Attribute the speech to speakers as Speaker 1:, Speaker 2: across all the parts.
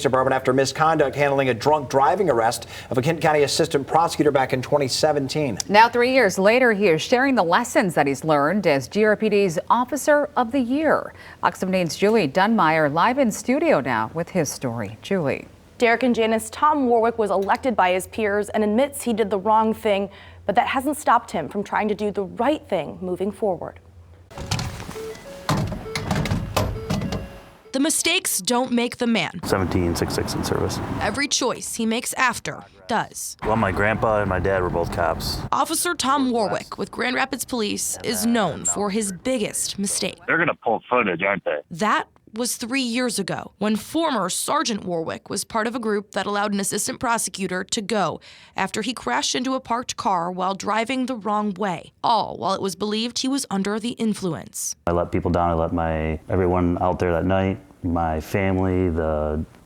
Speaker 1: Department after misconduct handling a drunk driving arrest of a Kent County assistant prosecutor back in 2017.
Speaker 2: Now 3 years later, he is sharing the lessons that he's learned as GRPD's Officer of the Year. Fox 17's Julie Dunmeyer live in studio now with his story. Julie.
Speaker 3: Derek and Janice, Tom Warwick was elected by his peers and admits he did the wrong thing, but that hasn't stopped him from trying to do the right thing moving forward.
Speaker 4: The mistakes don't make the man.
Speaker 5: 1766 in service.
Speaker 4: Every choice he makes after does.
Speaker 5: Well, my grandpa and my dad were both cops.
Speaker 4: Officer Tom Warwick with Grand Rapids Police is known for his biggest mistake.
Speaker 6: They're going to pull footage, aren't they?
Speaker 4: That was 3 years ago when former Sergeant Warwick was part of a group that allowed an assistant prosecutor to go after he crashed into a parked car while driving the wrong way, all while it was believed he was under the influence.
Speaker 5: I let people down. I let everyone out there that night, my family,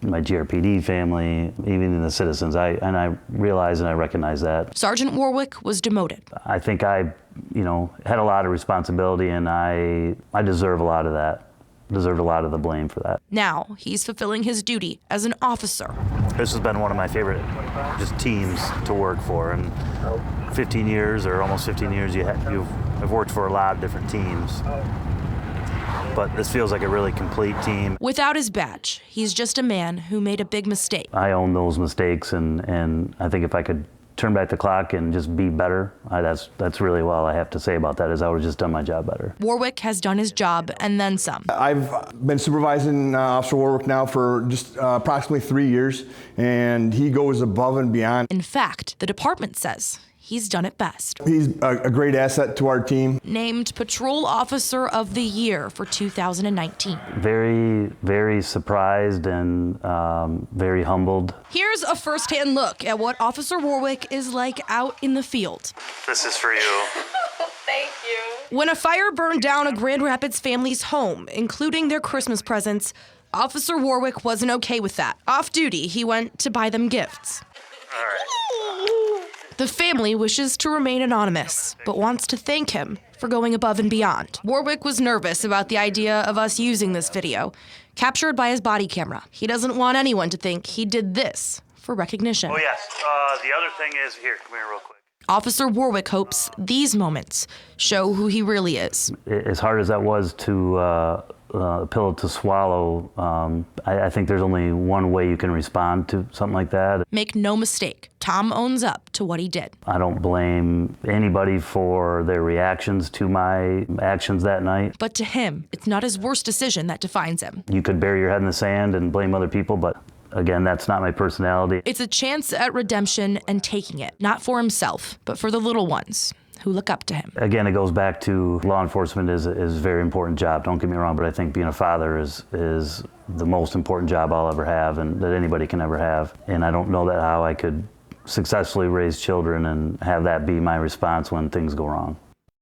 Speaker 5: my GRPD family, even the citizens. I realized and I recognized that.
Speaker 4: Sergeant Warwick was demoted.
Speaker 5: I think I, had a lot of responsibility, and I deserve a lot of that. Deserved a lot of the blame for that.
Speaker 4: Now he's fulfilling his duty as an officer.
Speaker 5: This has been one of my favorite teams to work for, and 15 years or almost 15 years I've worked for a lot of different teams, but this feels like a really complete team.
Speaker 4: Without his badge, he's just a man who made a big mistake.
Speaker 5: I own those mistakes, and I think if I could turn back the clock and just be better, that's really all I have to say about that, is I would have just done my job better.
Speaker 4: Warwick has done his job and then some.
Speaker 7: I've been supervising Officer Warwick now for just approximately 3 years, and he goes above and beyond.
Speaker 4: In fact, the department says he's done it best.
Speaker 7: He's a great asset to our team.
Speaker 4: Named Patrol Officer of the Year for 2019.
Speaker 5: Very, very surprised and very humbled.
Speaker 4: Here's a first-hand look at what Officer Warwick is like out in the field.
Speaker 5: This is for you.
Speaker 3: Thank you.
Speaker 4: When a fire burned down a Grand Rapids family's home, including their Christmas presents, Officer Warwick wasn't okay with that. Off duty, he went to buy them gifts.
Speaker 5: All right.
Speaker 4: The family wishes to remain anonymous, but wants to thank him for going above and beyond. Warwick was nervous about the idea of us using this video, captured by his body camera. He doesn't want anyone to think he did this for recognition.
Speaker 5: Oh, yes. The other thing is, here, come here real quick.
Speaker 4: Officer Warwick hopes these moments show who he really is.
Speaker 5: As hard as that was to pill to swallow, I think there's only one way you can respond to something like that.
Speaker 4: Make no mistake, Tom owns up to what he did.
Speaker 5: I don't blame anybody for their reactions to my actions that night.
Speaker 4: But to him, it's not his worst decision that defines him.
Speaker 5: You could bury your head in the sand and blame other people, but again, that's not my personality.
Speaker 4: It's a chance at redemption and taking it, not for himself, but for the little ones who look up to him.
Speaker 5: Again, it goes back to law enforcement is a very important job, don't get me wrong, but I think being a father is the most important job I'll ever have and that anybody can ever have. And I don't know how I could successfully raise children and have that be my response when things go wrong.